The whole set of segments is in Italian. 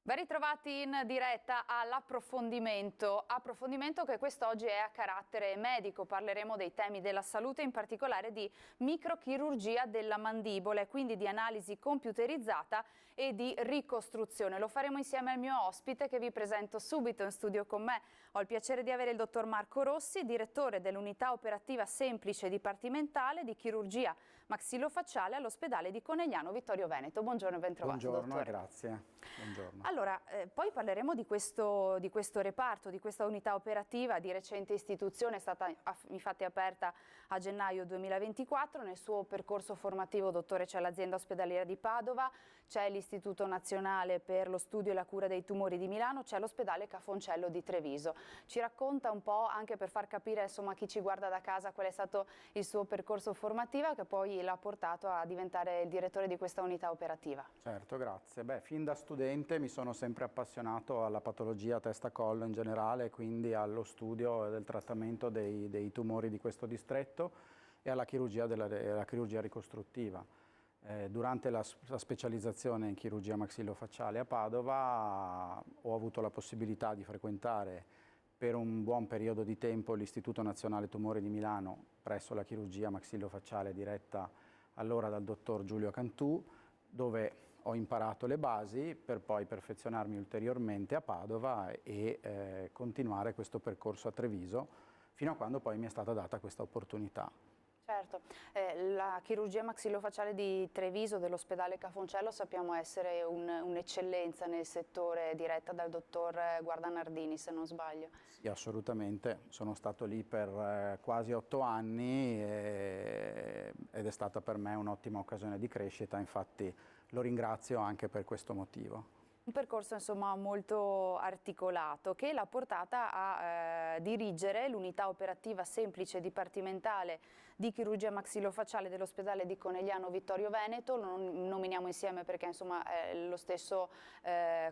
Ben ritrovati in diretta all'approfondimento, approfondimento che quest'oggi è a carattere medico. Parleremo dei temi della salute, in particolare di microchirurgia della mandibola e quindi di analisi computerizzata e di ricostruzione. Lo faremo insieme al mio ospite che vi presento subito in studio con me. Ho il piacere di avere il dottor Marco Rossi, direttore dell'unità operativa semplice dipartimentale di chirurgia maxillofacciale all'ospedale di Conegliano Vittorio Veneto. Buongiorno e ben trovato, Buongiorno, dottore. grazie. Buongiorno. Allora, poi parleremo di questo reparto, di questa unità operativa di recente istituzione, è stata infatti aperta a gennaio 2024. Nel suo percorso formativo, dottore, c'è l'azienda ospedaliera di Padova, c'è l'Istituto Nazionale per lo Studio e la Cura dei Tumori di Milano, c'è l'ospedale Cafoncello di Treviso. Ci racconta un po', anche per far capire insomma, a chi ci guarda da casa, qual è stato il suo percorso formativo che poi l'ha portato a diventare il direttore di questa unità operativa. Certo, grazie. Beh, fin da studente mi sono sempre appassionato alla patologia testa-collo in generale, quindi allo studio del trattamento dei tumori di questo distretto e alla chirurgia, chirurgia ricostruttiva. Durante la specializzazione in chirurgia maxillofacciale a Padova ho avuto la possibilità di frequentare per un buon periodo di tempo l'Istituto Nazionale Tumori di Milano presso la chirurgia maxillofacciale diretta allora dal dottor Giulio Cantù, dove ho imparato le basi per poi perfezionarmi ulteriormente a Padova e continuare questo percorso a Treviso, fino a quando poi mi è stata data questa opportunità. Certo, la chirurgia maxillofacciale di Treviso dell'ospedale Cafoncello sappiamo essere un'eccellenza nel settore, diretta dal dottor Guardanardini, se non sbaglio. Sì, assolutamente, sono stato lì per quasi 8 anni ed è stata per me un'ottima occasione di crescita, infatti lo ringrazio anche per questo motivo. Un percorso insomma molto articolato che l'ha portata a dirigere l'unità operativa semplice dipartimentale di chirurgia maxillofacciale dell'ospedale di Conegliano Vittorio Veneto. Lo nominiamo insieme perché insomma è lo stesso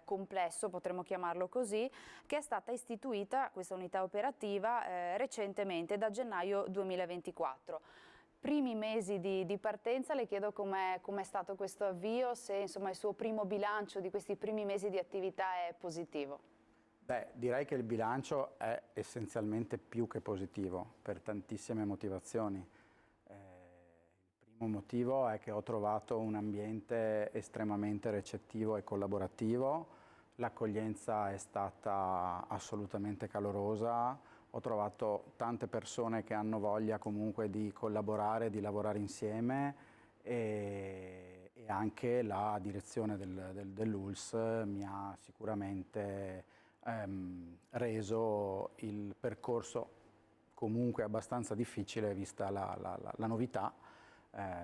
complesso, potremmo chiamarlo così, che è stata istituita questa unità operativa recentemente da gennaio 2024. Primi mesi di partenza, le chiedo com'è stato questo avvio, se insomma il suo primo bilancio di questi primi mesi di attività è positivo. Beh, direi che il bilancio è essenzialmente più che positivo per tantissime motivazioni. Il primo motivo è che ho trovato un ambiente estremamente recettivo e collaborativo, l'accoglienza è stata assolutamente calorosa. Ho trovato tante persone che hanno voglia comunque di collaborare, di lavorare insieme e anche la direzione dell'ULSS mi ha sicuramente reso il percorso comunque abbastanza difficile, vista la novità,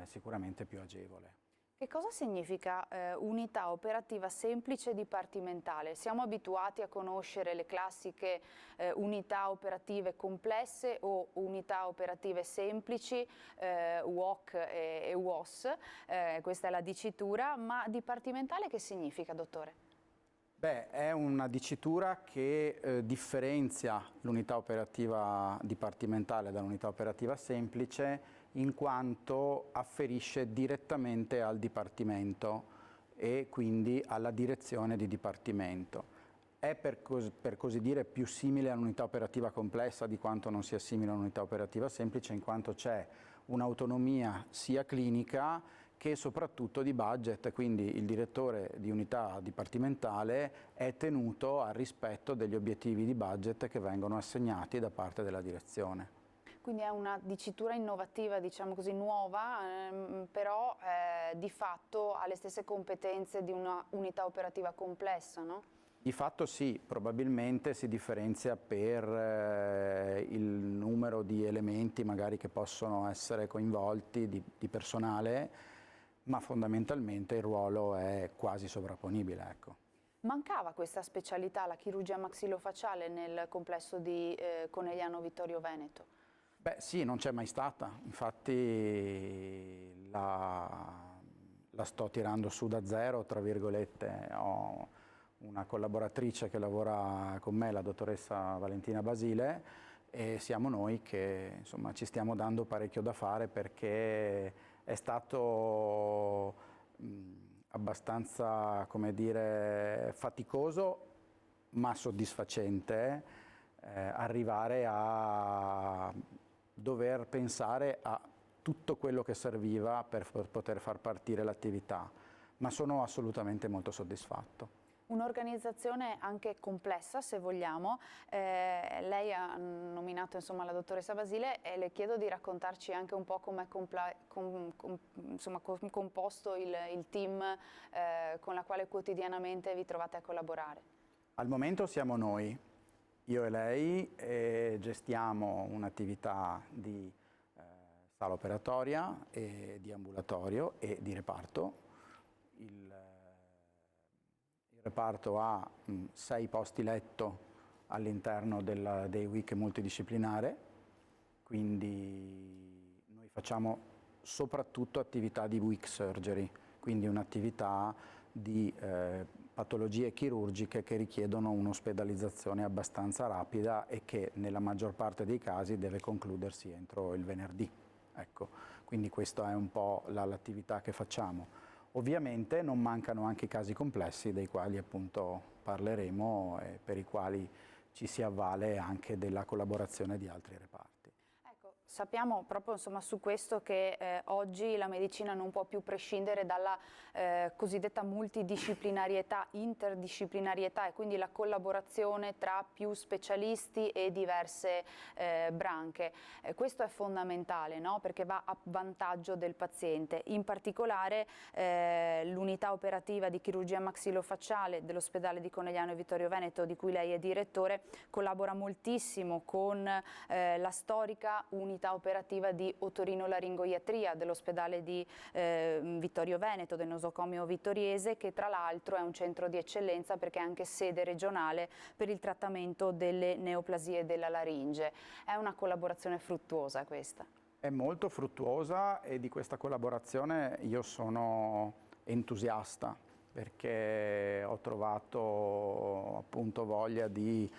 sicuramente più agevole. Che cosa significa unità operativa semplice dipartimentale? Siamo abituati a conoscere le classiche unità operative complesse o unità operative semplici, UOC e UOS, questa è la dicitura, ma dipartimentale che significa, dottore? Beh, è una dicitura che differenzia l'unità operativa dipartimentale dall'unità operativa semplice in quanto afferisce direttamente al dipartimento e quindi alla direzione di dipartimento. È per così dire più simile all'unità operativa complessa di quanto non sia simile all'unità operativa semplice, in quanto c'è un'autonomia sia clinica che soprattutto di budget, quindi il direttore di unità dipartimentale è tenuto al rispetto degli obiettivi di budget che vengono assegnati da parte della direzione. Quindi è una dicitura innovativa, diciamo così, nuova, però di fatto ha le stesse competenze di una unità operativa complessa, no? Di fatto sì, probabilmente si differenzia per il numero di elementi magari che possono essere coinvolti, di personale, ma fondamentalmente il ruolo è quasi sovrapponibile, ecco. Mancava questa specialità, la chirurgia maxillofacciale, nel complesso di Conegliano Vittorio Veneto? Beh sì, non c'è mai stata, infatti la sto tirando su da zero, tra virgolette. Ho una collaboratrice che lavora con me, la dottoressa Valentina Basile, e siamo noi che insomma ci stiamo dando parecchio da fare perché è stato abbastanza, come dire, faticoso ma soddisfacente arrivare a dover pensare a tutto quello che serviva per poter far partire l'attività, ma sono assolutamente molto soddisfatto. Un'organizzazione anche complessa, se vogliamo. Lei ha nominato insomma la dottoressa Basile e le chiedo di raccontarci anche un po' come è composto il team con la quale quotidianamente vi trovate a collaborare. Al momento siamo noi, io e lei, e gestiamo un'attività di sala operatoria, e di ambulatorio e di reparto. Il reparto ha 6 posti letto all'interno dei WIC multidisciplinare, quindi noi facciamo soprattutto attività di WIC surgery, quindi un'attività di patologie chirurgiche che richiedono un'ospedalizzazione abbastanza rapida e che nella maggior parte dei casi deve concludersi entro il venerdì. Ecco, quindi questa è un po' l'attività che facciamo. Ovviamente non mancano anche i casi complessi dei quali appunto parleremo e per i quali ci si avvale anche della collaborazione di altri reparti. Ecco, sappiamo proprio insomma, su questo che oggi la medicina non può più prescindere dalla cosiddetta multidisciplinarietà, interdisciplinarietà e quindi la collaborazione tra più specialisti e diverse branche. Questo è fondamentale, no? Perché va a vantaggio del paziente. In particolare l'unità operativa di chirurgia maxillofacciale dell'ospedale di Conegliano e Vittorio Veneto, di cui lei è direttore, collabora moltissimo con la storica unità operativa di otorinolaringoiatria dell'ospedale di Vittorio Veneto, del nosocomio vittoriese, che tra l'altro è un centro di eccellenza perché è anche sede regionale per il trattamento delle neoplasie della laringe. È una collaborazione fruttuosa questa. È molto fruttuosa e di questa collaborazione io sono entusiasta perché ho trovato appunto voglia di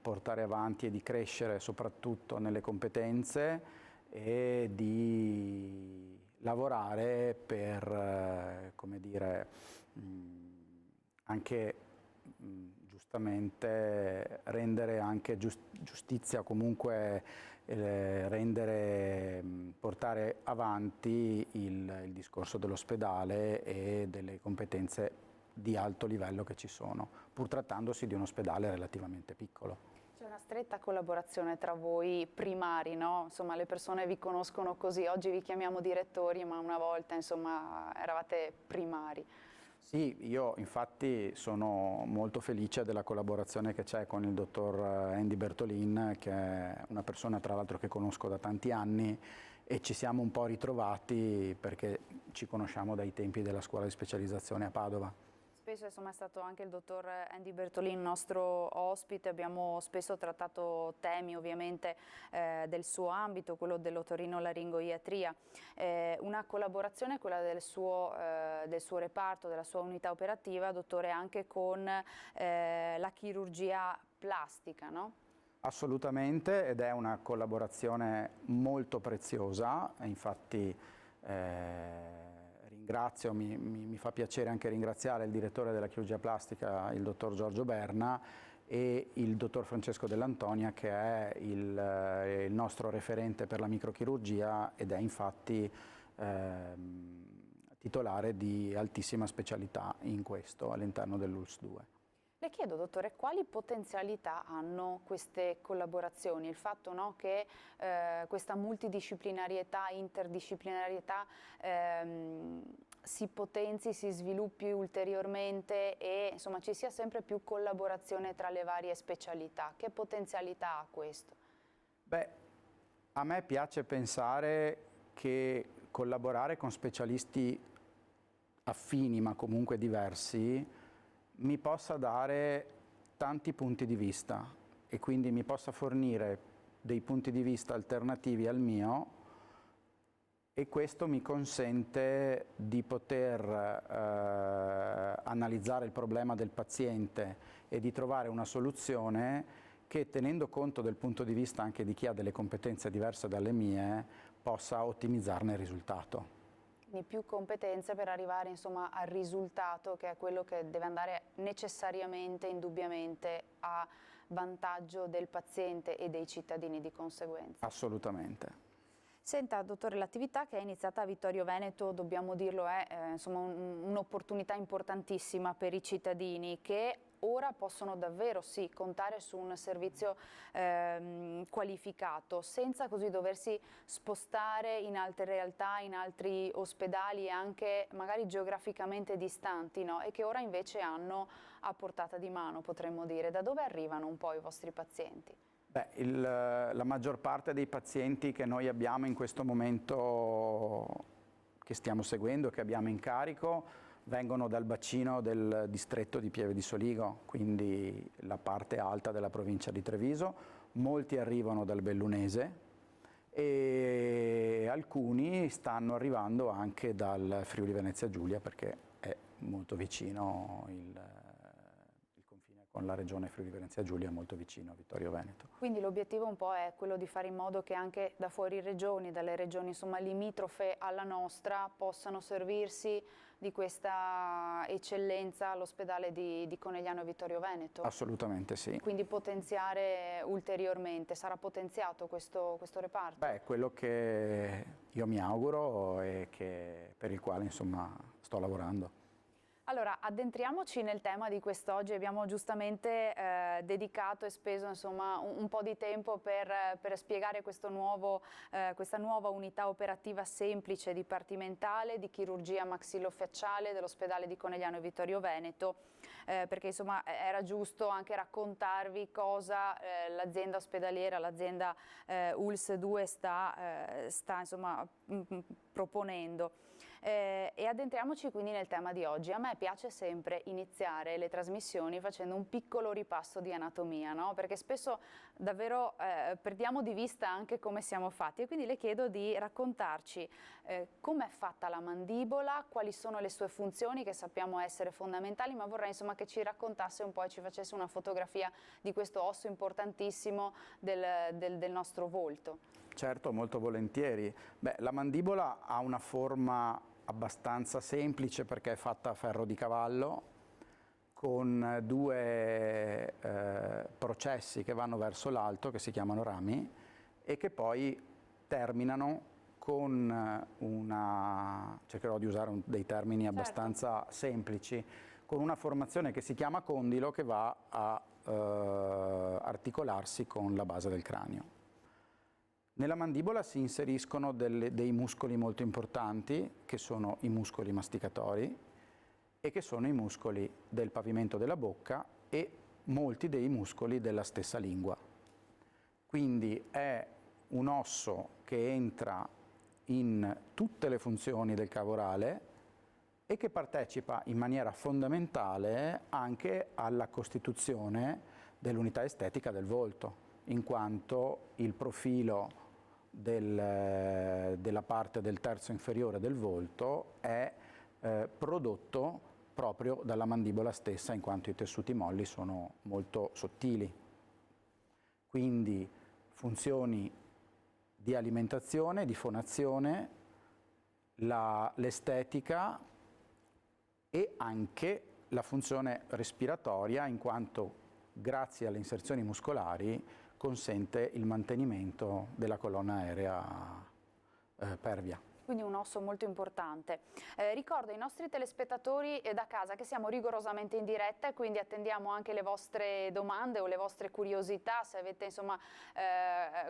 portare avanti e di crescere soprattutto nelle competenze e di lavorare per, come dire, anche giustamente rendere anche giustizia, comunque portare avanti il discorso dell'ospedale e delle competenze di alto livello che ci sono, pur trattandosi di un ospedale relativamente piccolo. C'è una stretta collaborazione tra voi primari, no? Insomma, le persone vi conoscono così, oggi vi chiamiamo direttori, ma una volta insomma eravate primari. Sì, io infatti sono molto felice della collaborazione che c'è con il dottor Andy Bertolin, che è una persona tra l'altro che conosco da tanti anni e ci siamo un po' ritrovati perché ci conosciamo dai tempi della scuola di specializzazione a Padova. Spesso insomma, è stato anche il dottor Andy Bertolin nostro ospite, abbiamo spesso trattato temi ovviamente del suo ambito, quello dell'otorinolaringoiatria. Una collaborazione, quella del suo reparto, della sua unità operativa, dottore, anche con la chirurgia plastica, no? Assolutamente, ed è una collaborazione molto preziosa, infatti mi fa piacere anche ringraziare il direttore della chirurgia plastica, il dottor Giorgio Berna, e il dottor Francesco Dell'Antonia, che è il nostro referente per la microchirurgia ed è infatti titolare di altissima specialità in questo all'interno dell'ULSS 2. Le chiedo, dottore, quali potenzialità hanno queste collaborazioni? Il fatto, no, che questa multidisciplinarietà, interdisciplinarietà si potenzi, si sviluppi ulteriormente e insomma ci sia sempre più collaborazione tra le varie specialità. Che potenzialità ha questo? Beh, a me piace pensare che collaborare con specialisti affini ma comunque diversi mi possa dare tanti punti di vista e quindi mi possa fornire dei punti di vista alternativi al mio e questo mi consente di poter analizzare il problema del paziente e di trovare una soluzione che, tenendo conto del punto di vista anche di chi ha delle competenze diverse dalle mie, possa ottimizzarne il risultato. Quindi più competenze per arrivare insomma al risultato, che è quello che deve andare necessariamente, indubbiamente a vantaggio del paziente e dei cittadini di conseguenza. Assolutamente. Senta, dottore, l'attività che è iniziata a Vittorio Veneto, dobbiamo dirlo, è insomma un'opportunità importantissima per i cittadini che ora possono davvero sì contare su un servizio qualificato, senza così doversi spostare in altre realtà, in altri ospedali anche magari geograficamente distanti, no? E che ora invece hanno a portata di mano, potremmo dire. Da dove arrivano un po' i vostri pazienti? Beh, la maggior parte dei pazienti che noi abbiamo in questo momento, che stiamo seguendo, che abbiamo in carico, vengono dal bacino del distretto di Pieve di Soligo, quindi la parte alta della provincia di Treviso. Molti arrivano dal Bellunese e alcuni stanno arrivando anche dal Friuli Venezia Giulia, perché è molto vicino con la regione Friuli Venezia Giulia, molto vicino a Vittorio Veneto. Quindi l'obiettivo un po' è quello di fare in modo che anche da fuori regioni, dalle regioni insomma limitrofe alla nostra, possano servirsi di questa eccellenza all'ospedale di Conegliano e Vittorio Veneto? Assolutamente sì. Quindi potenziare ulteriormente, sarà potenziato questo reparto? Beh, quello che io mi auguro e per il quale insomma sto lavorando. Allora, addentriamoci nel tema di quest'oggi. Abbiamo giustamente dedicato e speso insomma un po' di tempo per spiegare questa nuova unità operativa semplice dipartimentale di chirurgia maxillofacciale dell'ospedale di Conegliano e Vittorio Veneto, perché insomma era giusto anche raccontarvi cosa l'azienda ospedaliera, l'azienda ULS 2 sta insomma proponendo. E addentriamoci quindi nel tema di oggi. A me piace sempre iniziare le trasmissioni facendo un piccolo ripasso di anatomia, no? Perché spesso davvero perdiamo di vista anche come siamo fatti, e quindi le chiedo di raccontarci come è fatta la mandibola, quali sono le sue funzioni, che sappiamo essere fondamentali, ma vorrei insomma che ci raccontasse un po' e ci facesse una fotografia di questo osso importantissimo del nostro volto. Certo, molto volentieri. Beh, la mandibola ha una forma abbastanza semplice perché è fatta a ferro di cavallo, con due processi che vanno verso l'alto, che si chiamano rami, e che poi terminano con cercherò di usare dei termini abbastanza semplici, con una formazione che si chiama condilo, che va a articolarsi con la base del cranio. Nella mandibola si inseriscono dei muscoli molto importanti, che sono i muscoli masticatori e che sono i muscoli del pavimento della bocca e molti dei muscoli della stessa lingua. Quindi è un osso che entra in tutte le funzioni del cavo orale e che partecipa in maniera fondamentale anche alla costituzione dell'unità estetica del volto, in quanto il profilo della parte del terzo inferiore del volto è prodotto proprio dalla mandibola stessa, in quanto i tessuti molli sono molto sottili. Quindi funzioni di alimentazione, di fonazione, l'estetica e anche la funzione respiratoria, in quanto grazie alle inserzioni muscolari consente il mantenimento della colonna aerea pervia. Quindi un osso molto importante. Ricordo ai nostri telespettatori da casa che siamo rigorosamente in diretta e quindi attendiamo anche le vostre domande o le vostre curiosità. Se avete insomma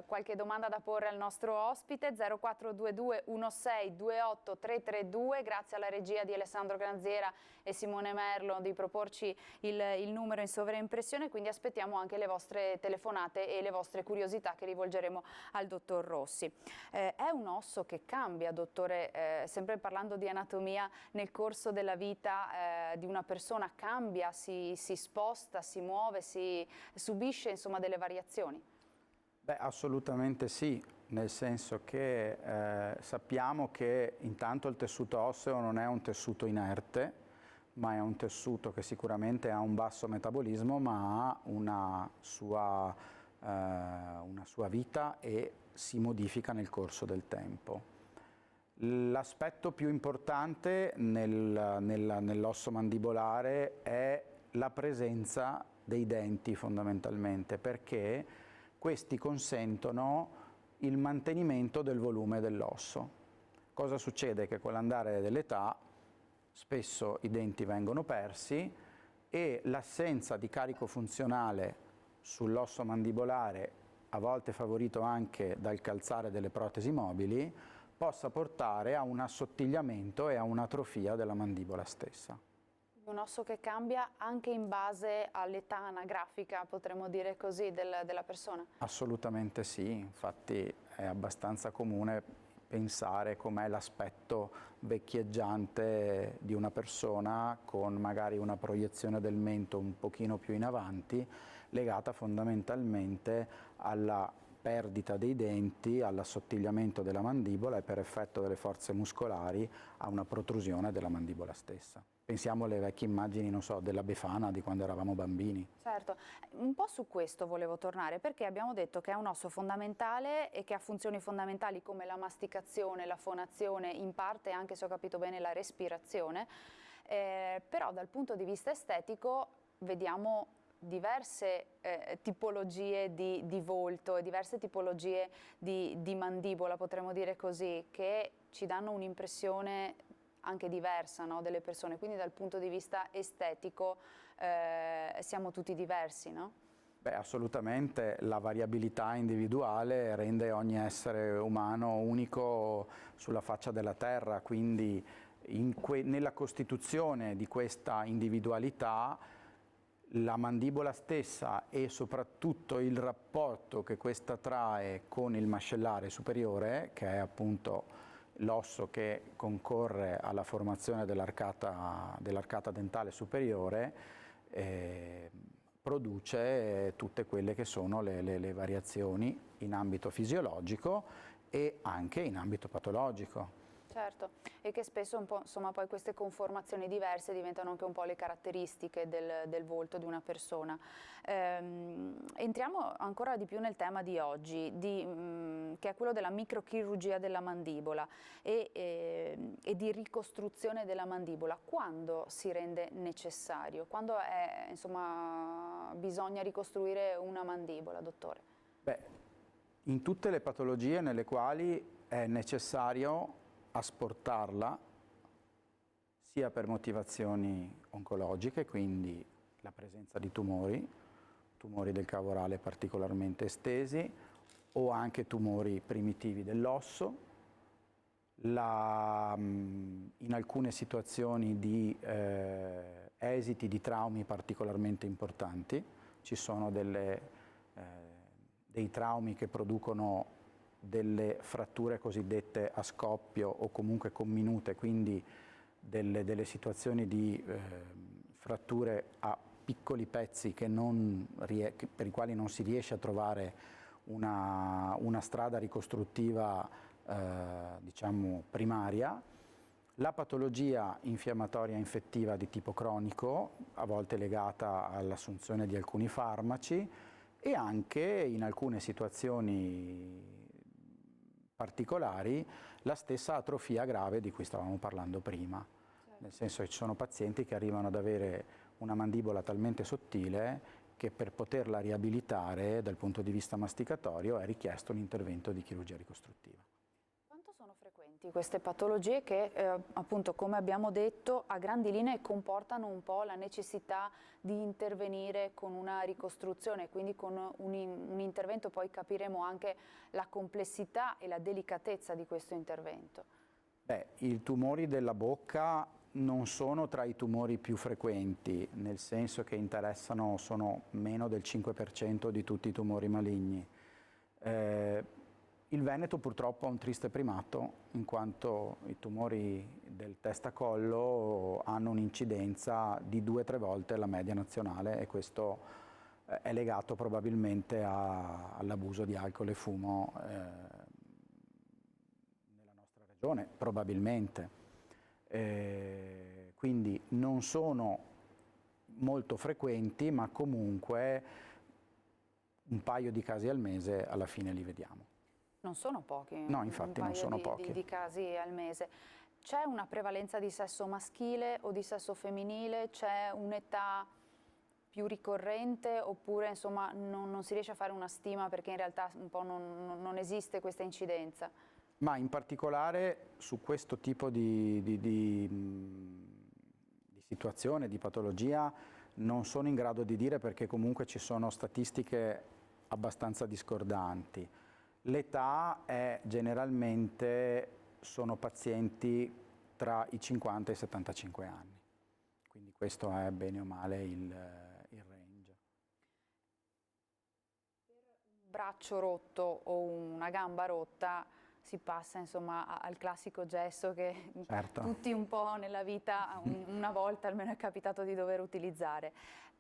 qualche domanda da porre al nostro ospite, 0422 16 28 332, grazie alla regia di Alessandro Granziera e Simone Merlo di proporci il numero in sovraimpressione, quindi aspettiamo anche le vostre telefonate e le vostre curiosità che rivolgeremo al dottor Rossi. È un osso che cambia, dottore, sempre parlando di anatomia, nel corso della vita di una persona cambia, si sposta, si muove, si subisce insomma delle variazioni? Beh, assolutamente sì, nel senso che sappiamo che intanto il tessuto osseo non è un tessuto inerte, ma è un tessuto che sicuramente ha un basso metabolismo, ma ha una sua vita e si modifica nel corso del tempo. L'aspetto più importante nell'osso mandibolare è la presenza dei denti fondamentalmente, perché questi consentono il mantenimento del volume dell'osso. Cosa succede? Che con l'andare dell'età spesso i denti vengono persi e l'assenza di carico funzionale sull'osso mandibolare, a volte favorito anche dal calzare delle protesi mobili, possa portare a un assottigliamento e a un'atrofia della mandibola stessa. Un osso che cambia anche in base all'età anagrafica, potremmo dire così, della persona? Assolutamente sì, infatti è abbastanza comune pensare com'è l'aspetto vecchieggiante di una persona con magari una proiezione del mento un pochino più in avanti, legata fondamentalmente alla perdita dei denti, all'assottigliamento della mandibola e per effetto delle forze muscolari a una protrusione della mandibola stessa. Pensiamo alle vecchie immagini, non so, della Befana di quando eravamo bambini. Certo, un po' su questo volevo tornare, perché abbiamo detto che è un osso fondamentale e che ha funzioni fondamentali come la masticazione, la fonazione, in parte anche, se ho capito bene, la respirazione, però dal punto di vista estetico vediamo diverse tipologie di volto e diverse tipologie di mandibola, potremmo dire così, che ci danno un'impressione anche diversa, no, delle persone, quindi dal punto di vista estetico siamo tutti diversi, no? Beh, assolutamente, la variabilità individuale rende ogni essere umano unico sulla faccia della terra, quindi nella costituzione di questa individualità la mandibola stessa e soprattutto il rapporto che questa trae con il mascellare superiore, che è appunto l'osso che concorre alla formazione dell'arcata dentale superiore, produce tutte quelle che sono le variazioni in ambito fisiologico e anche in ambito patologico. Certo, e che spesso un po', insomma, poi queste conformazioni diverse diventano anche un po' le caratteristiche del volto di una persona. Entriamo ancora di più nel tema di oggi, che è quello della microchirurgia della mandibola e di ricostruzione della mandibola. Quando si rende necessario? Quando insomma, bisogna ricostruire una mandibola, dottore? Beh, in tutte le patologie nelle quali è necessario asportarla sia per motivazioni oncologiche, quindi la presenza di tumori del cavo orale particolarmente estesi o anche tumori primitivi dell'osso, in alcune situazioni di esiti di traumi particolarmente importanti, ci sono dei traumi che producono delle fratture cosiddette a scoppio o comunque comminute, quindi delle situazioni di fratture a piccoli pezzi per i quali non si riesce a trovare una strada ricostruttiva diciamo primaria. La patologia infiammatoria infettiva di tipo cronico, a volte legata all'assunzione di alcuni farmaci, e anche in alcune situazioni particolari la stessa atrofia grave di cui stavamo parlando prima, certo. Nel senso che ci sono pazienti che arrivano ad avere una mandibola talmente sottile che per poterla riabilitare dal punto di vista masticatorio è richiesto l'intervento di chirurgia ricostruttiva. Quanto sono frequenti queste patologie che appunto, come abbiamo detto, a grandi linee comportano un po' la necessità di intervenire con una ricostruzione, quindi con un intervento, poi capiremo anche la complessità e la delicatezza di questo intervento? Beh, i tumori della bocca non sono tra i tumori più frequenti, nel senso che sono meno del 5% di tutti i tumori maligni. Il Veneto purtroppo ha un triste primato, in quanto i tumori del testa-collo hanno un'incidenza di 2-3 volte la media nazionale, e questo è legato probabilmente all'abuso di alcol e fumo nella nostra regione, probabilmente. Quindi non sono molto frequenti, ma comunque un paio di casi al mese alla fine li vediamo. Non sono pochi, No, infatti non sono pochi. di casi al mese. C'è una prevalenza di sesso maschile o di sesso femminile? C'è un'età più ricorrente oppure insomma non si riesce a fare una stima perché in realtà un po' non esiste questa incidenza? Ma in particolare su questo tipo di situazione, di patologia, non sono in grado di dire perché comunque ci sono statistiche abbastanza discordanti. L'età è generalmente, sono pazienti tra i 50 e i 75 anni, quindi questo è bene o male il range. Per un braccio rotto o una gamba rotta si passa insomma al classico gesto che Certo. tutti un po' nella vita una volta almeno è capitato di dover utilizzare.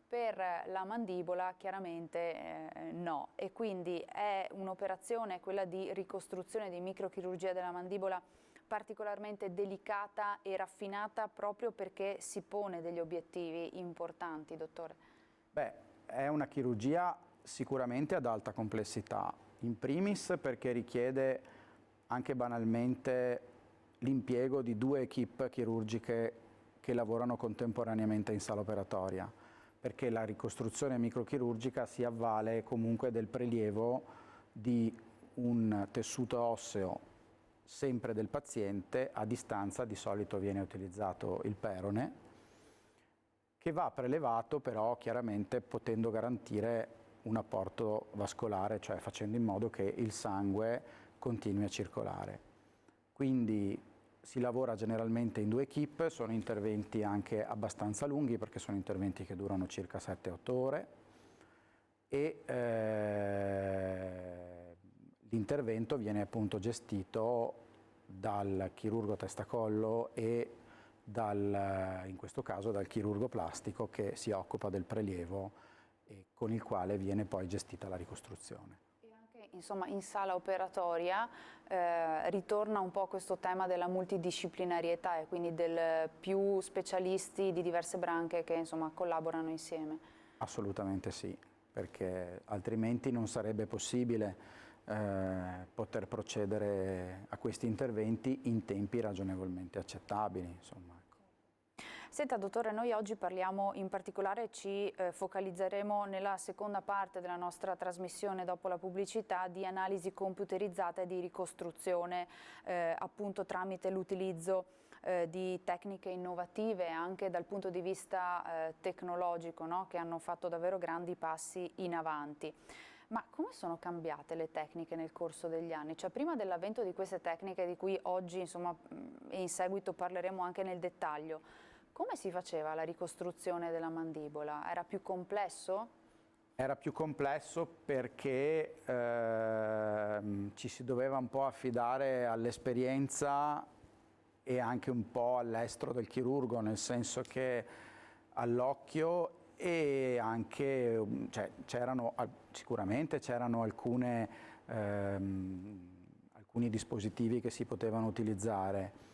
Per la mandibola chiaramente no, e quindi è un'operazione, quella di ricostruzione di microchirurgia della mandibola, particolarmente delicata e raffinata proprio perché si pone degli obiettivi importanti, dottore. Beh, è una chirurgia sicuramente ad alta complessità, in primis perché richiede anche banalmente l'impiego di 2 equip chirurgiche che lavorano contemporaneamente in sala operatoria, perché la ricostruzione microchirurgica si avvale comunque del prelievo di un tessuto osseo sempre del paziente, a distanza di solito viene utilizzato il perone, che va prelevato però chiaramente potendo garantire un apporto vascolare, cioè facendo in modo che il sangue continui a circolare. Quindi si lavora generalmente in 2 equip, sono interventi anche abbastanza lunghi perché sono interventi che durano circa 7-8 ore e l'intervento viene appunto gestito dal chirurgo testacollo e in questo caso dal chirurgo plastico che si occupa del prelievo e con il quale viene poi gestita la ricostruzione. Insomma, in sala operatoria ritorna un po' questo tema della multidisciplinarietà e quindi del più specialisti di diverse branche che insomma collaborano insieme. Assolutamente sì, perché altrimenti non sarebbe possibile poter procedere a questi interventi in tempi ragionevolmente accettabili, insomma. Senta dottore, noi oggi parliamo in particolare, ci focalizzeremo nella seconda parte della nostra trasmissione dopo la pubblicità di analisi computerizzata e di ricostruzione appunto tramite l'utilizzo di tecniche innovative anche dal punto di vista tecnologico, no? Che hanno fatto davvero grandi passi in avanti. Ma come sono cambiate le tecniche nel corso degli anni? Cioè prima dell'avvento di queste tecniche di cui oggi insomma e in seguito parleremo anche nel dettaglio, come si faceva la ricostruzione della mandibola? Era più complesso? Era più complesso perché ci si doveva un po' affidare all'esperienza e anche un po' all'estro del chirurgo, nel senso che all'occhio e anche, cioè, sicuramente c'erano alcuni dispositivi che si potevano utilizzare.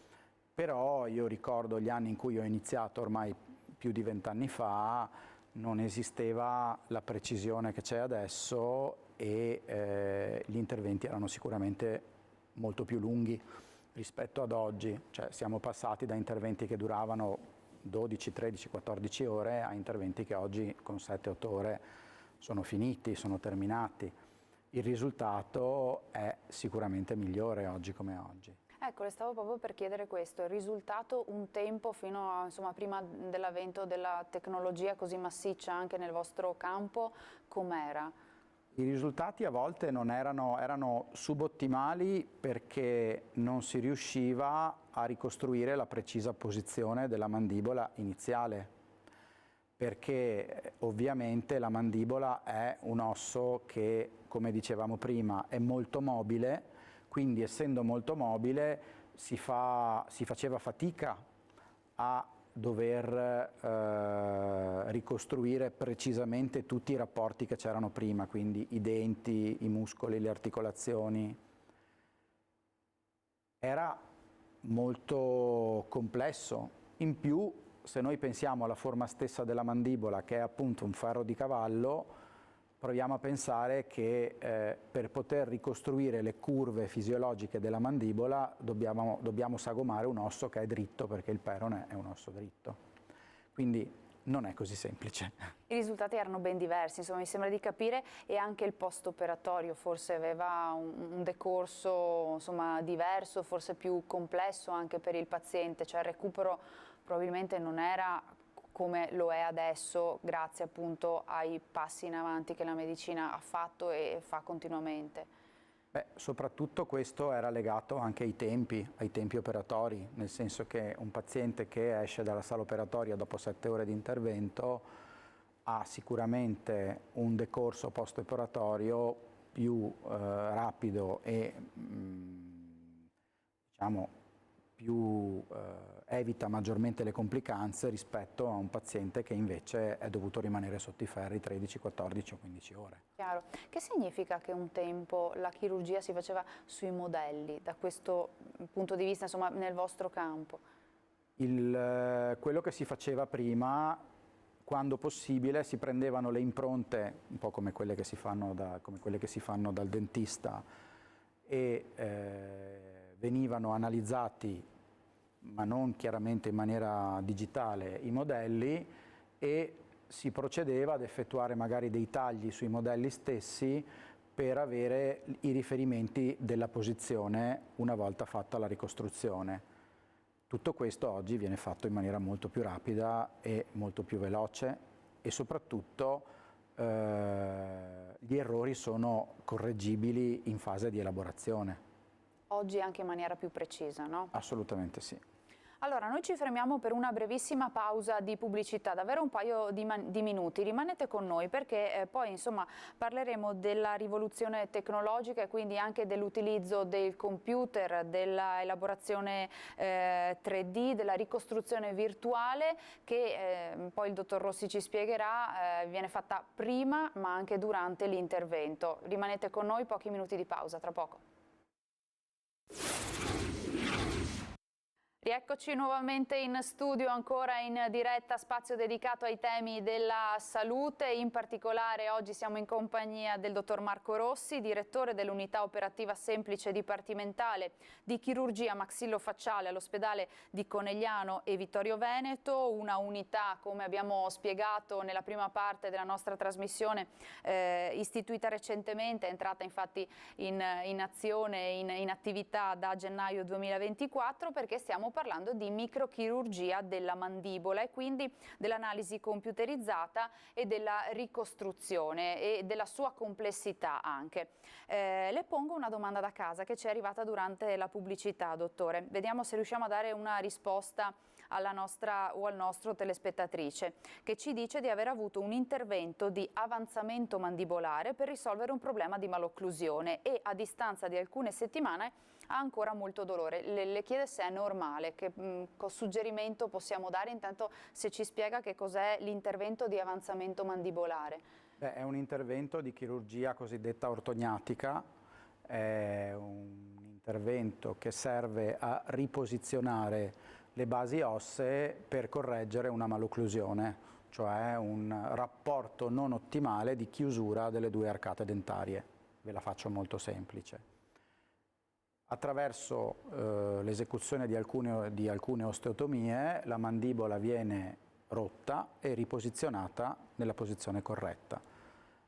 Però io ricordo gli anni in cui ho iniziato, ormai più di 20 anni fa, non esisteva la precisione che c'è adesso e gli interventi erano sicuramente molto più lunghi rispetto ad oggi. Cioè, siamo passati da interventi che duravano 12, 13, 14 ore a interventi che oggi con 7-8 ore sono finiti, sono terminati. Il risultato è sicuramente migliore oggi come oggi. Ecco, le stavo proprio per chiedere questo, il risultato un tempo fino a, insomma, prima dell'avvento della tecnologia così massiccia anche nel vostro campo, com'era? I risultati a volte non erano subottimali perché non si riusciva a ricostruire la precisa posizione della mandibola iniziale, perché ovviamente la mandibola è un osso che, come dicevamo prima, è molto mobile. Quindi essendo molto mobile si faceva fatica a dover ricostruire precisamente tutti i rapporti che c'erano prima, quindi i denti, i muscoli, le articolazioni. Era molto complesso. In più, se noi pensiamo alla forma stessa della mandibola, che è appunto un ferro di cavallo, proviamo a pensare che per poter ricostruire le curve fisiologiche della mandibola dobbiamo sagomare un osso che è dritto, perché il perone è un osso dritto. Quindi non è così semplice. I risultati erano ben diversi, insomma, mi sembra di capire, e anche il post-operatorio forse aveva un decorso, insomma, diverso, forse più complesso anche per il paziente, cioè il recupero probabilmente non era come lo è adesso, grazie appunto ai passi in avanti che la medicina ha fatto e fa continuamente. Beh, soprattutto questo era legato anche ai tempi operatori, nel senso che un paziente che esce dalla sala operatoria dopo 7 ore di intervento ha sicuramente un decorso post-operatorio più rapido e diciamo evita maggiormente le complicanze rispetto a un paziente che invece è dovuto rimanere sotto i ferri 13, 14 o 15 ore. Chiaro. Che significa che un tempo la chirurgia si faceva sui modelli, da questo punto di vista, insomma, nel vostro campo? Quello che si faceva prima, quando possibile, si prendevano le impronte, un po' come quelle che si fanno, dal dentista, e venivano analizzati, ma non chiaramente in maniera digitale, i modelli, e si procedeva ad effettuare magari dei tagli sui modelli stessi per avere i riferimenti della posizione una volta fatta la ricostruzione. Tutto questo oggi viene fatto in maniera molto più rapida e molto più veloce, e soprattutto gli errori sono correggibili in fase di elaborazione. Oggi anche in maniera più precisa, no? Assolutamente sì. Allora, noi ci fermiamo per una brevissima pausa di pubblicità, davvero un paio di minuti. Rimanete con noi perché poi insomma parleremo della rivoluzione tecnologica e quindi anche dell'utilizzo del computer, della elaborazione 3D, della ricostruzione virtuale che poi il dottor Rossi ci spiegherà, viene fatta prima ma anche durante l'intervento. Rimanete con noi, pochi minuti di pausa, tra poco. Rieccoci nuovamente in studio, ancora in diretta, spazio dedicato ai temi della salute. In particolare oggi siamo in compagnia del dottor Marco Rossi, direttore dell'unità operativa semplice dipartimentale di chirurgia maxillofacciale all'ospedale di Conegliano e Vittorio Veneto, una unità, come abbiamo spiegato nella prima parte della nostra trasmissione, istituita recentemente, è entrata infatti in azione, in attività da gennaio 2024, perché stiamo parlando di microchirurgia della mandibola e quindi dell'analisi computerizzata e della ricostruzione e della sua complessità anche. Le pongo una domanda da casa che ci è arrivata durante la pubblicità, dottore. Vediamo se riusciamo a dare una risposta alla nostra o al nostro telespettatrice, che ci dice di aver avuto un intervento di avanzamento mandibolare per risolvere un problema di malocclusione e a distanza di alcune settimane ha ancora molto dolore. Le chiede se è normale, che suggerimento possiamo dare, intanto se ci spiega che cos'è l'intervento di avanzamento mandibolare. Beh, è un intervento di chirurgia cosiddetta ortognatica, è un intervento che serve a riposizionare le basi ossee per correggere una malocclusione, cioè un rapporto non ottimale di chiusura delle due arcate dentarie. Ve la faccio molto semplice. Attraverso l'esecuzione di alcune osteotomie la mandibola viene rotta e riposizionata nella posizione corretta.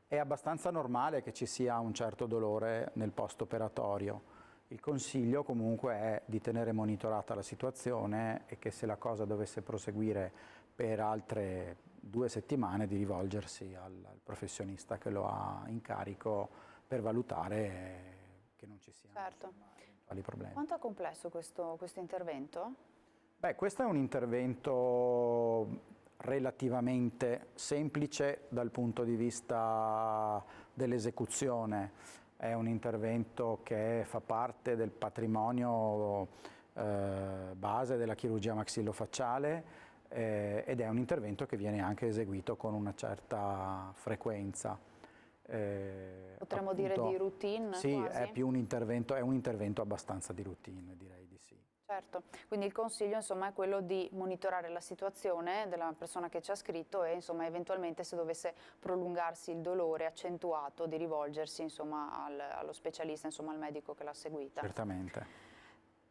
È abbastanza normale che ci sia un certo dolore nel post-operatorio. Il consiglio comunque è di tenere monitorata la situazione e che se la cosa dovesse proseguire per altre 2 settimane di rivolgersi al professionista che lo ha in carico per valutare che non ci siano eventuali problemi. Quanto è complesso questo intervento? Beh, questo è un intervento relativamente semplice dal punto di vista dell'esecuzione. È un intervento che fa parte del patrimonio base della chirurgia maxillofacciale ed è un intervento che viene anche eseguito con una certa frequenza. Potremmo dire di routine? Sì, quasi? è un intervento abbastanza di routine, direi di sì. Certo, quindi il consiglio insomma è quello di monitorare la situazione della persona che ci ha scritto e insomma eventualmente se dovesse prolungarsi il dolore accentuato di rivolgersi insomma allo specialista, insomma al medico che l'ha seguita. Certamente.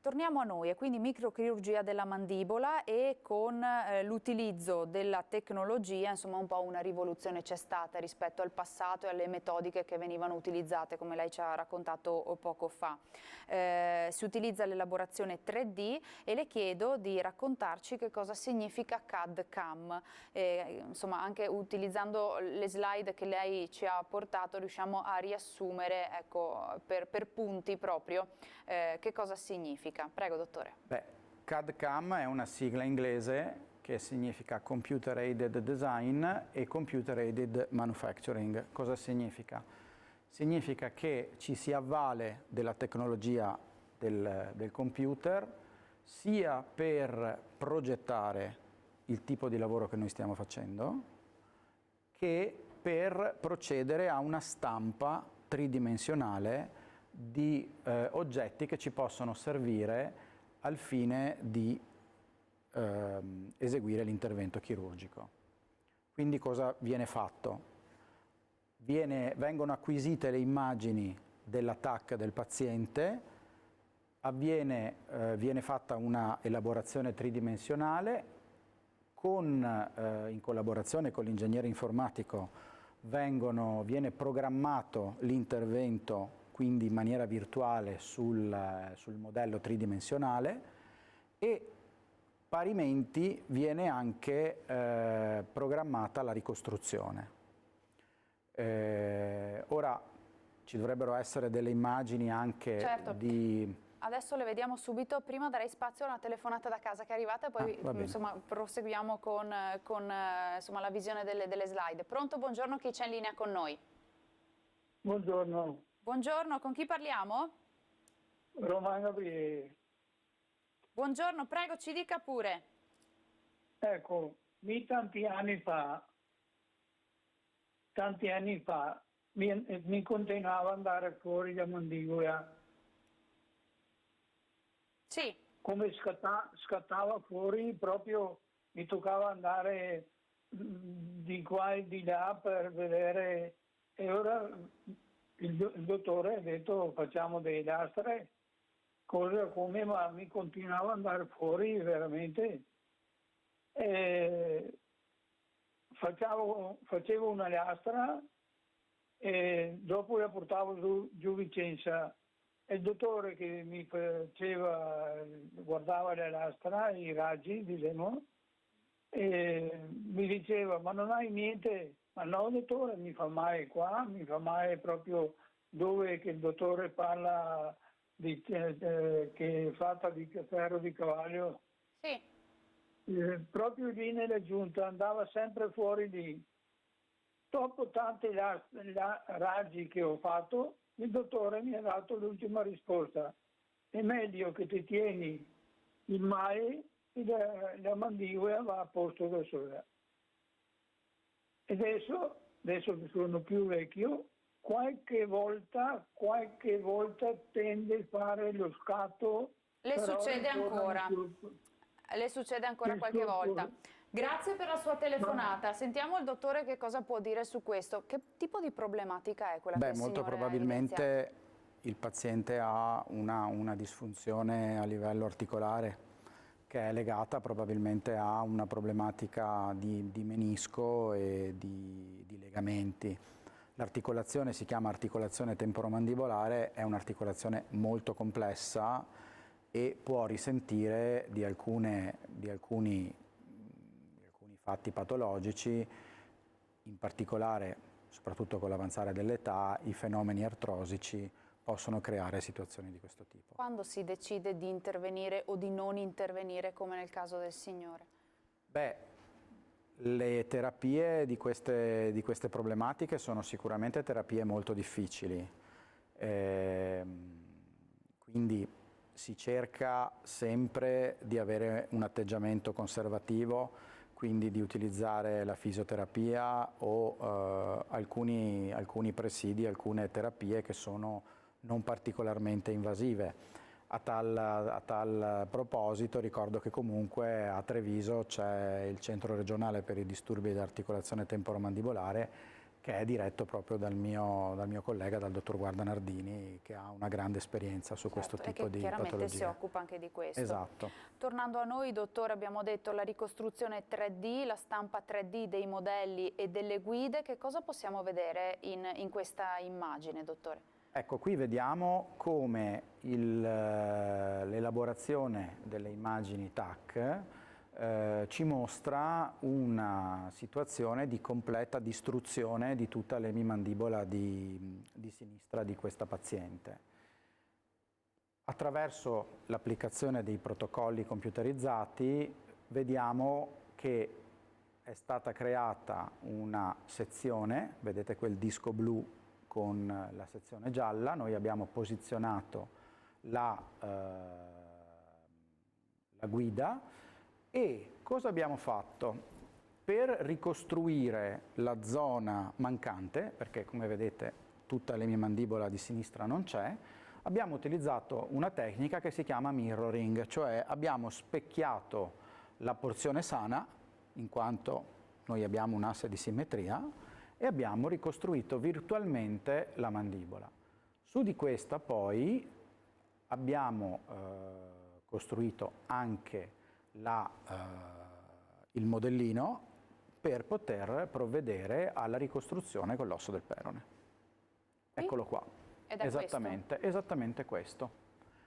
Torniamo a noi, e quindi microchirurgia della mandibola, e con l'utilizzo della tecnologia, insomma un po' una rivoluzione c'è stata rispetto al passato e alle metodiche che venivano utilizzate, come lei ci ha raccontato poco fa. Si utilizza l'elaborazione 3D e le chiedo di raccontarci che cosa significa CAD-CAM. Insomma, anche utilizzando le slide che lei ci ha portato riusciamo a riassumere, ecco, per punti proprio che cosa significa. Prego, dottore. Beh, CAD-CAM è una sigla inglese che significa Computer Aided Design e Computer Aided Manufacturing. Cosa significa? Significa che ci si avvale della tecnologia del computer sia per progettare il tipo di lavoro che noi stiamo facendo che per procedere a una stampa tridimensionale di oggetti che ci possono servire al fine di eseguire l'intervento chirurgico. Quindi cosa viene fatto? Vengono acquisite le immagini dell'attacco del paziente, viene fatta una elaborazione tridimensionale, in collaborazione con l'ingegnere informatico viene programmato l'intervento quindi in maniera virtuale sul modello tridimensionale e parimenti viene anche programmata la ricostruzione. Ora ci dovrebbero essere delle immagini anche certo. Adesso le vediamo subito, prima darei spazio a una telefonata da casa che è arrivata e poi insomma, proseguiamo con insomma, la visione delle slide. Pronto, buongiorno, chi c'è in linea con noi? Buongiorno. Buongiorno, con chi parliamo? Romano Gabriele. Buongiorno, prego, ci dica pure. Ecco, tanti anni fa, mi continuava ad andare fuori da mandibola. Sì. Come scattava fuori, proprio mi toccava andare di qua e di là per vedere, e ora il dottore ha detto facciamo dei lastre, cosa come, ma mi continuava ad andare fuori veramente. Facevo una lastra e dopo la portavo giù Vicenza. E il dottore che mi guardava la lastra, i raggi, diciamo, e mi diceva ma non hai niente? Ma no dottore, mi fa male qua, mi fa male proprio dove che il dottore parla che è fatta di ferro di cavallo. Sì. Proprio lì nella giunta andava sempre fuori lì. Dopo tanti raggi che ho fatto, il dottore mi ha dato l'ultima risposta. È meglio che ti tieni il male e la mandibola va a posto da sola. E adesso che sono più vecchio, qualche volta tende a fare lo scatto. Le succede ancora? Le succede ancora qualche volta? Grazie per la sua telefonata. Sentiamo il dottore che cosa può dire su questo. Che tipo di problematica è quella che il signore molto probabilmente il paziente ha una disfunzione a livello articolare che è legata probabilmente a una problematica di menisco e di legamenti. L'articolazione si chiama articolazione temporomandibolare, è un'articolazione molto complessa e può risentire di alcuni fatti patologici, in particolare, soprattutto con l'avanzare dell'età, i fenomeni artrosici possono creare situazioni di questo tipo. Quando si decide di intervenire o di non intervenire, come nel caso del signore? Beh, le terapie di queste problematiche sono sicuramente terapie molto difficili, quindi si cerca sempre di avere un atteggiamento conservativo, quindi di utilizzare la fisioterapia o alcuni presidi, alcune terapie che sono non particolarmente invasive. A tal proposito ricordo che comunque a Treviso c'è il Centro regionale per i disturbi dell'articolazione temporomandibolare, che è diretto proprio dal mio collega, dal dottor Guardanardini, che ha una grande esperienza su questo tipo di patologie. Chiaramente si occupa anche di questo. Esatto. Tornando a noi, dottore, abbiamo detto la ricostruzione 3D, la stampa 3D dei modelli e delle guide. Che cosa possiamo vedere in questa immagine, dottore? Ecco, qui vediamo come l'elaborazione delle immagini TAC ci mostra una situazione di completa distruzione di tutta l'emimandibola di sinistra di questa paziente. Attraverso l'applicazione dei protocolli computerizzati vediamo che è stata creata una sezione, vedete quel disco blu con la sezione gialla, noi abbiamo posizionato la guida e cosa abbiamo fatto? Per ricostruire la zona mancante, perché come vedete tutta l'emimandibola di sinistra non c'è, abbiamo utilizzato una tecnica che si chiama mirroring, cioè abbiamo specchiato la porzione sana, in quanto noi abbiamo un asse di simmetria, e abbiamo ricostruito virtualmente la mandibola. Su di questa poi abbiamo costruito anche il modellino per poter provvedere alla ricostruzione con l'osso del perone. Eccolo qua. Ed è esattamente questo.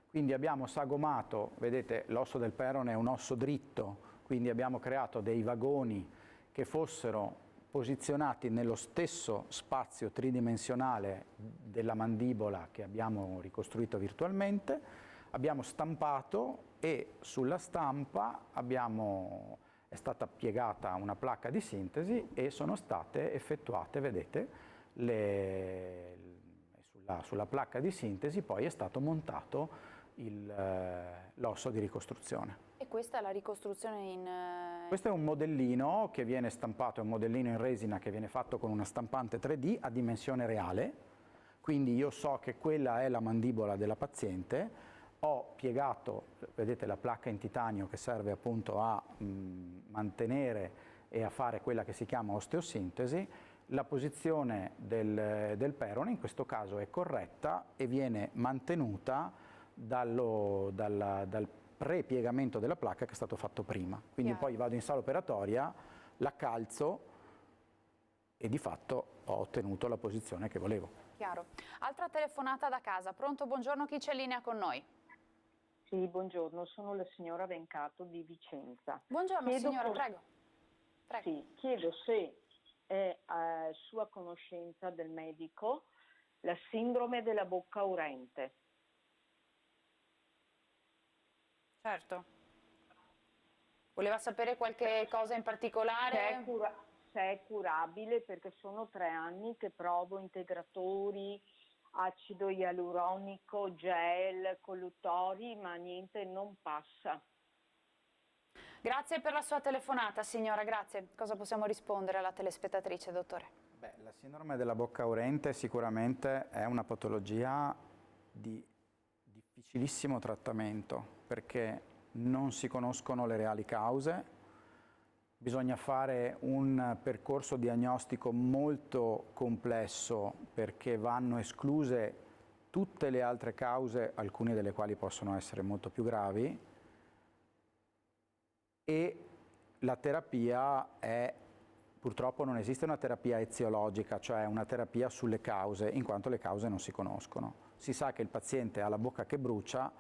Quindi abbiamo sagomato, vedete l'osso del perone è un osso dritto, quindi abbiamo creato dei vagoni che fossero posizionati nello stesso spazio tridimensionale della mandibola che abbiamo ricostruito virtualmente, abbiamo stampato e sulla stampa è stata piegata una placca di sintesi e sono state effettuate, vedete, sulla placca di sintesi poi è stato montato l'osso di ricostruzione. E questa è la ricostruzione in... Questo è un modellino che viene stampato, è un modellino in resina che viene fatto con una stampante 3D a dimensione reale, quindi io so che quella è la mandibola della paziente, ho piegato, vedete la placca in titanio che serve appunto a mantenere e a fare quella che si chiama osteosintesi, la posizione del perone in questo caso è corretta e viene mantenuta dal pre-piegamento della placca che è stato fatto prima. Quindi poi vado in sala operatoria, la calzo e di fatto ho ottenuto la posizione che volevo. Chiaro. Altra telefonata da casa. Pronto, buongiorno, chi c'è in linea con noi? Sì, buongiorno, sono la signora Vencato di Vicenza. Buongiorno signora, prego. Sì, chiedo se è a sua conoscenza del medico la sindrome della bocca urente. Certo. Voleva sapere qualche cosa in particolare? Se è curabile, perché sono 3 anni che provo integratori, acido ialuronico, gel, colluttori, ma niente, non passa. Grazie per la sua telefonata, signora, grazie. Cosa possiamo rispondere alla telespettatrice, dottore? Beh, la sindrome della bocca urente sicuramente è una patologia di difficilissimo trattamento, perché non si conoscono le reali cause, bisogna fare un percorso diagnostico molto complesso perché vanno escluse tutte le altre cause, alcune delle quali possono essere molto più gravi, e la terapia purtroppo non esiste una terapia eziologica, cioè una terapia sulle cause, in quanto le cause non si conoscono. Si sa che il paziente ha la bocca che brucia,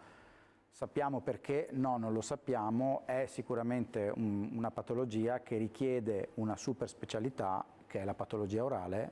sappiamo perché? No, non lo sappiamo, è sicuramente una patologia che richiede una super specialità, che è la patologia orale,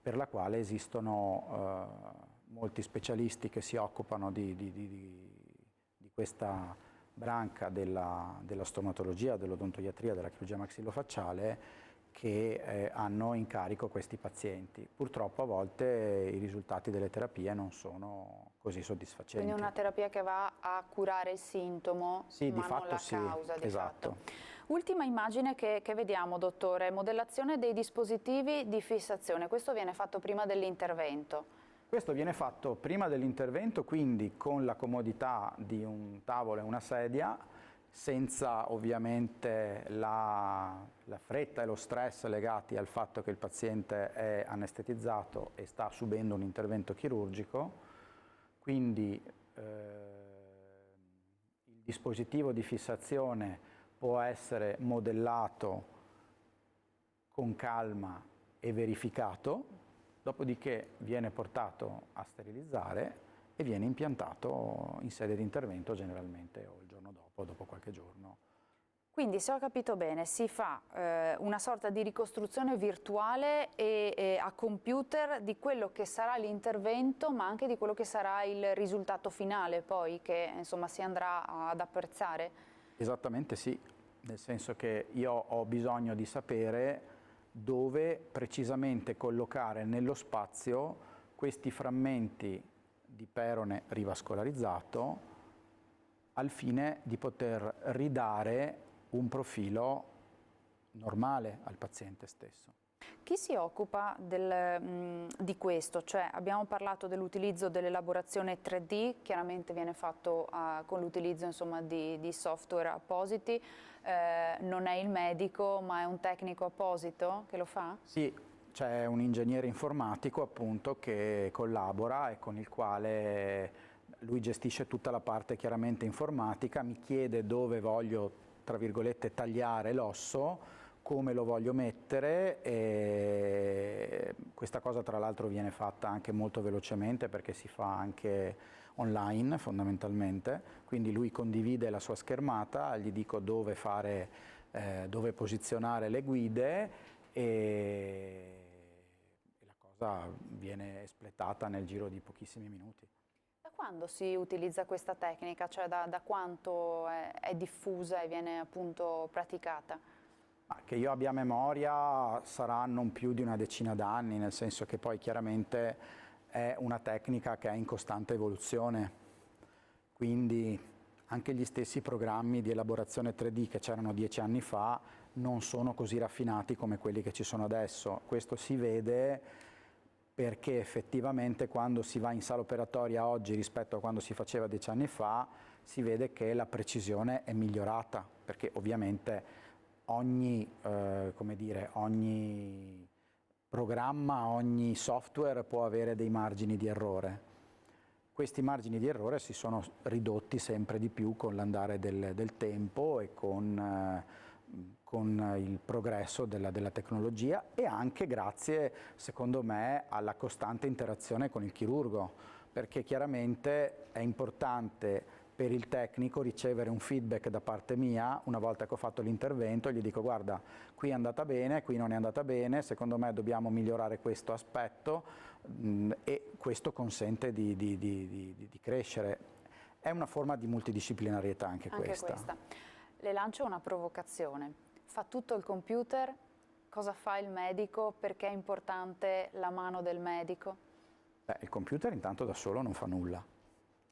per la quale esistono molti specialisti che si occupano di questa branca della stomatologia, dell'odontoiatria, della chirurgia maxillofacciale, che hanno in carico questi pazienti. Purtroppo a volte i risultati delle terapie non sono così soddisfacenti. Quindi una terapia che va a curare il sintomo, sì, ma non la causa, di esatto. fatto. Ultima immagine che vediamo, dottore, modellazione dei dispositivi di fissazione. Questo viene fatto prima dell'intervento. Questo viene fatto prima dell'intervento, quindi con la comodità di un tavolo e una sedia, senza ovviamente la fretta e lo stress legati al fatto che il paziente è anestetizzato e sta subendo un intervento chirurgico. Quindi il dispositivo di fissazione può essere modellato con calma e verificato, dopodiché viene portato a sterilizzare e viene impiantato in sede di intervento generalmente o il giorno dopo qualche giorno. Quindi, se ho capito bene, si fa una sorta di ricostruzione virtuale e a computer di quello che sarà l'intervento, ma anche di quello che sarà il risultato finale poi, che insomma si andrà ad apprezzare? Esattamente sì, nel senso che io ho bisogno di sapere dove precisamente collocare nello spazio questi frammenti di perone rivascolarizzato al fine di poter ridare un profilo normale al paziente stesso. Chi si occupa di questo? Cioè, abbiamo parlato dell'utilizzo dell'elaborazione 3D, chiaramente viene fatto con l'utilizzo di software appositi, non è il medico ma è un tecnico apposito che lo fa? Sì, c'è un ingegnere informatico appunto che collabora e con il quale lui gestisce tutta la parte chiaramente informatica, mi chiede dove voglio, tra virgolette, tagliare l'osso, come lo voglio mettere, e questa cosa tra l'altro viene fatta anche molto velocemente perché si fa anche online fondamentalmente, quindi lui condivide la sua schermata, gli dico dove dove posizionare le guide e la cosa viene espletata nel giro di pochissimi minuti. Da quando si utilizza questa tecnica? Cioè da quanto è diffusa e viene appunto praticata? Che io abbia memoria sarà non più di una decina d'anni, nel senso che poi chiaramente è una tecnica che è in costante evoluzione, quindi anche gli stessi programmi di elaborazione 3D che c'erano 10 anni fa non sono così raffinati come quelli che ci sono adesso. Questo si vede perché effettivamente quando si va in sala operatoria oggi rispetto a quando si faceva 10 anni fa, si vede che la precisione è migliorata, perché ovviamente ogni programma, ogni software può avere dei margini di errore. Questi margini di errore si sono ridotti sempre di più con l'andare del tempo e con il progresso della tecnologia e anche grazie, secondo me, alla costante interazione con il chirurgo, perché chiaramente è importante per il tecnico ricevere un feedback da parte mia una volta che ho fatto l'intervento, gli dico guarda, qui è andata bene, qui non è andata bene, secondo me dobbiamo migliorare questo aspetto e questo consente di crescere. È una forma di multidisciplinarietà anche questa. Le lancio una provocazione. Fa tutto il computer? Cosa fa il medico? Perché è importante la mano del medico? Il computer intanto da solo non fa nulla.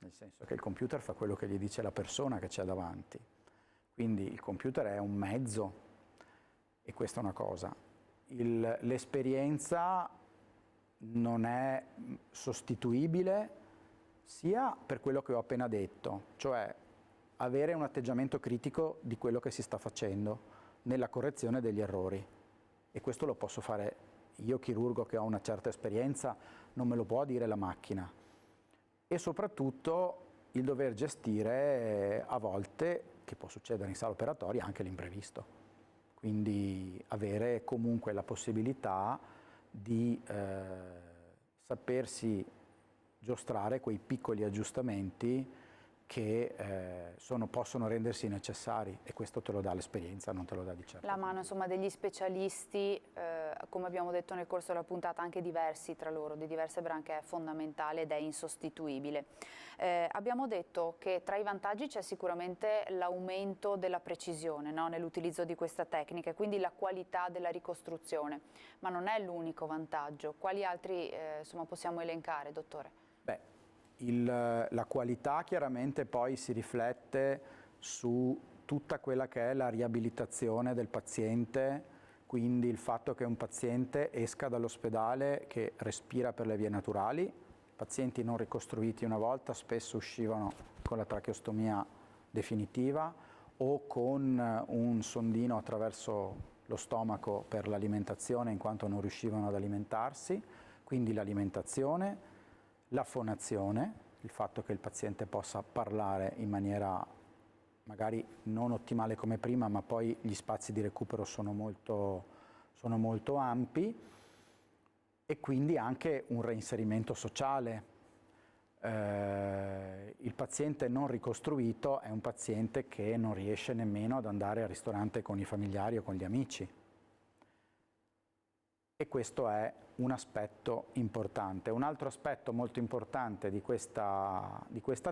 Nel senso che il computer fa quello che gli dice la persona che c'è davanti. Quindi il computer è un mezzo e questa è una cosa. L'esperienza non è sostituibile sia per quello che ho appena detto, cioè avere un atteggiamento critico di quello che si sta facendo nella correzione degli errori. E questo lo posso fare io, chirurgo, che ho una certa esperienza, non me lo può dire la macchina. E soprattutto il dover gestire a volte, che può succedere in sala operatoria, anche l'imprevisto. Quindi avere comunque la possibilità di sapersi giostrare quei piccoli aggiustamenti che possono rendersi necessari, e questo te lo dà l'esperienza, non te lo dà di certo. La mano degli specialisti, come abbiamo detto nel corso della puntata, anche diversi tra loro, di diverse branche, è fondamentale ed è insostituibile. Abbiamo detto che tra i vantaggi c'è sicuramente l'aumento della precisione, no? Nell'utilizzo di questa tecnica e quindi la qualità della ricostruzione, ma non è l'unico vantaggio. Quali altri possiamo elencare, dottore? La qualità chiaramente poi si riflette su tutta quella che è la riabilitazione del paziente, quindi il fatto che un paziente esca dall'ospedale che respira per le vie naturali pazienti non ricostruiti una volta spesso uscivano con la tracheostomia definitiva o con un sondino attraverso lo stomaco per l'alimentazione in quanto non riuscivano ad alimentarsi, quindi l'alimentazione, la fonazione, il fatto che il paziente possa parlare in maniera magari non ottimale come prima, ma poi gli spazi di recupero sono molto ampi, e quindi anche un reinserimento sociale. Il paziente non ricostruito è un paziente che non riesce nemmeno ad andare al ristorante con i familiari o con gli amici. E questo è un aspetto importante. Un altro aspetto molto importante di questa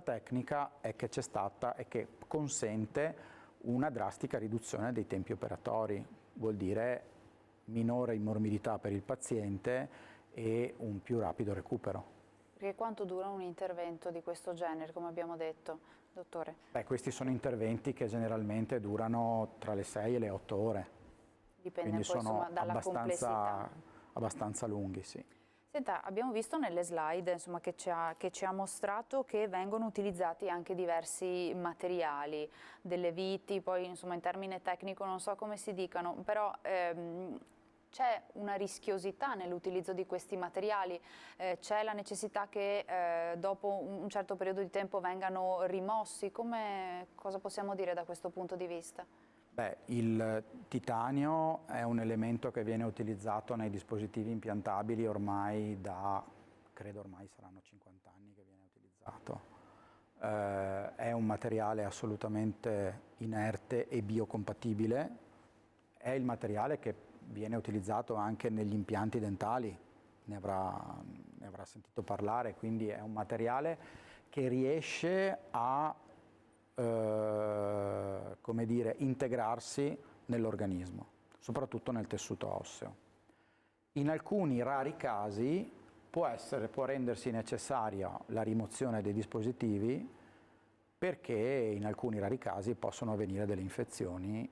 tecnica è che c'è stata e che consente una drastica riduzione dei tempi operatori, vuol dire minore immorbidità per il paziente e un più rapido recupero. Perché quanto dura un intervento di questo genere, come abbiamo detto, dottore? Beh, questi sono interventi che generalmente durano tra le 6 e le 8 ore. Dipende Quindi poi sono insomma, dalla complessità. abbastanza lunghi, sì. Senta, abbiamo visto nelle slide insomma, che ci ha mostrato che vengono utilizzati anche diversi materiali, delle viti, poi insomma, in termine tecnico non so come si dicano, però c'è una rischiosità nell'utilizzo di questi materiali, c'è la necessità che dopo un certo periodo di tempo vengano rimossi. Cosa possiamo dire da questo punto di vista? Beh, il titanio è un elemento che viene utilizzato nei dispositivi impiantabili ormai credo ormai saranno 50 anni che viene utilizzato. È un materiale assolutamente inerte e biocompatibile, è il materiale che viene utilizzato anche negli impianti dentali, ne avrà sentito parlare, quindi è un materiale che riesce a come dire, integrarsi nell'organismo, soprattutto nel tessuto osseo. In alcuni rari casi può rendersi necessaria la rimozione dei dispositivi perché in alcuni rari casi possono avvenire delle infezioni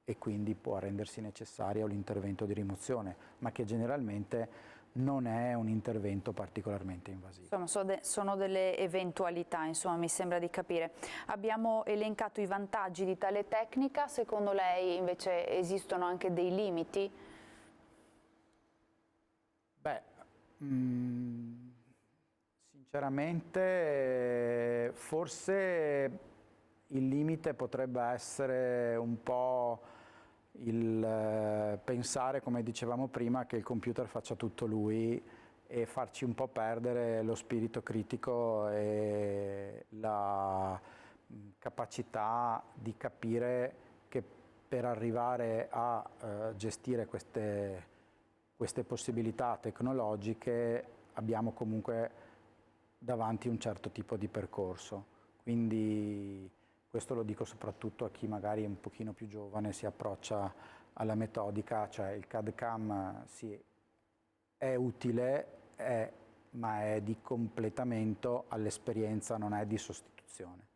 e quindi può rendersi necessario l'intervento di rimozione, ma che generalmente non è un intervento particolarmente invasivo. Insomma, sono delle eventualità, insomma, mi sembra di capire. Abbiamo elencato i vantaggi di tale tecnica, secondo lei invece esistono anche dei limiti? Beh, sinceramente forse il limite potrebbe essere un po' il pensare, come dicevamo prima, che il computer faccia tutto lui e farci un po' perdere lo spirito critico e la capacità di capire che per arrivare a gestire queste possibilità tecnologiche abbiamo comunque davanti un certo tipo di percorso. Quindi questo lo dico soprattutto a chi magari è un pochino più giovane, si approccia alla metodica, cioè il CAD/CAM sì, è utile, ma è di completamento all'esperienza, non è di sostituzione.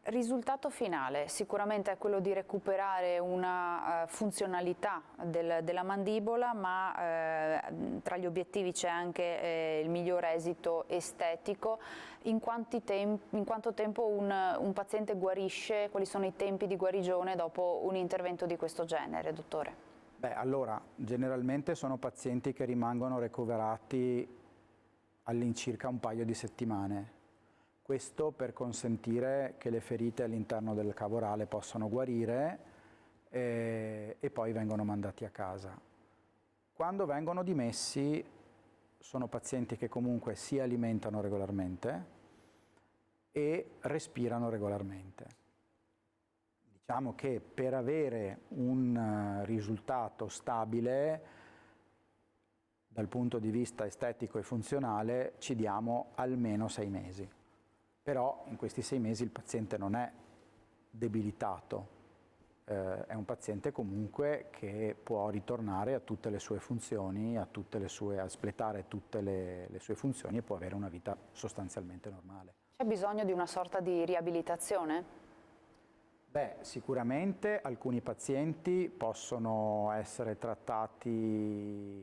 Risultato finale sicuramente è quello di recuperare una funzionalità della mandibola, ma tra gli obiettivi c'è anche il miglior esito estetico. In quanto tempo un paziente guarisce? Quali sono i tempi di guarigione dopo un intervento di questo genere, dottore? Beh, allora, generalmente sono pazienti che rimangono ricoverati all'incirca un paio di settimane. Questo per consentire che le ferite all'interno del cavo orale possano guarire e poi vengono mandati a casa. Quando vengono dimessi sono pazienti che comunque si alimentano regolarmente e respirano regolarmente. Diciamo che per avere un risultato stabile dal punto di vista estetico e funzionale ci diamo almeno 6 mesi. Però in questi 6 mesi il paziente non è debilitato, è un paziente comunque che può ritornare a tutte le sue funzioni, a espletare tutte le sue funzioni e può avere una vita sostanzialmente normale. C'è bisogno di una sorta di riabilitazione? Beh, sicuramente alcuni pazienti possono essere trattati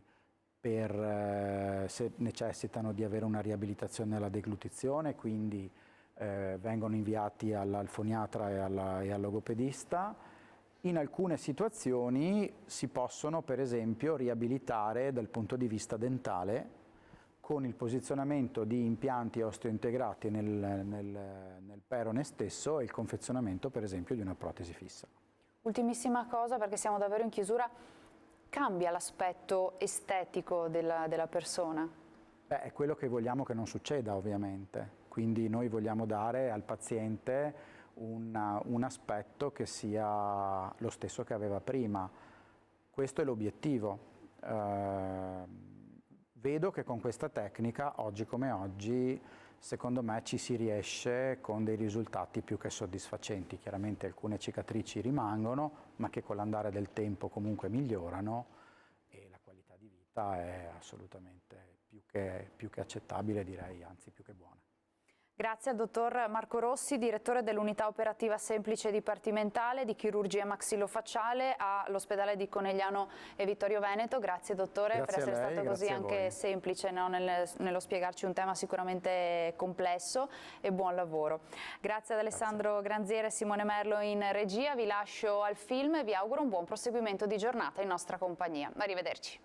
se necessitano di avere una riabilitazione alla deglutizione, quindi vengono inviati al foniatra e al logopedista. In alcune situazioni si possono per esempio riabilitare dal punto di vista dentale con il posizionamento di impianti osteointegrati nel perone stesso e il confezionamento per esempio di una protesi fissa. Ultimissima cosa, perché siamo davvero in chiusura, cambia l'aspetto estetico della persona? Beh, è quello che vogliamo che non succeda ovviamente, quindi noi vogliamo dare al paziente un aspetto che sia lo stesso che aveva prima. Questo è l'obiettivo. Vedo che con questa tecnica, oggi come oggi, secondo me ci si riesce con dei risultati più che soddisfacenti. Chiaramente alcune cicatrici rimangono, ma che con l'andare del tempo comunque migliorano e la qualità di vita è assolutamente più che accettabile, direi, anzi più che buona. Grazie al dottor Marco Rossi, direttore dell'unità operativa semplice dipartimentale di chirurgia maxillofacciale all'ospedale di Conegliano e Vittorio Veneto. Grazie dottore per essere stato così anche semplice, no, nello spiegarci un tema sicuramente complesso, e buon lavoro. Grazie ad Alessandro Granziere e Simone Merlo in regia, vi lascio al film e vi auguro un buon proseguimento di giornata in nostra compagnia. Arrivederci.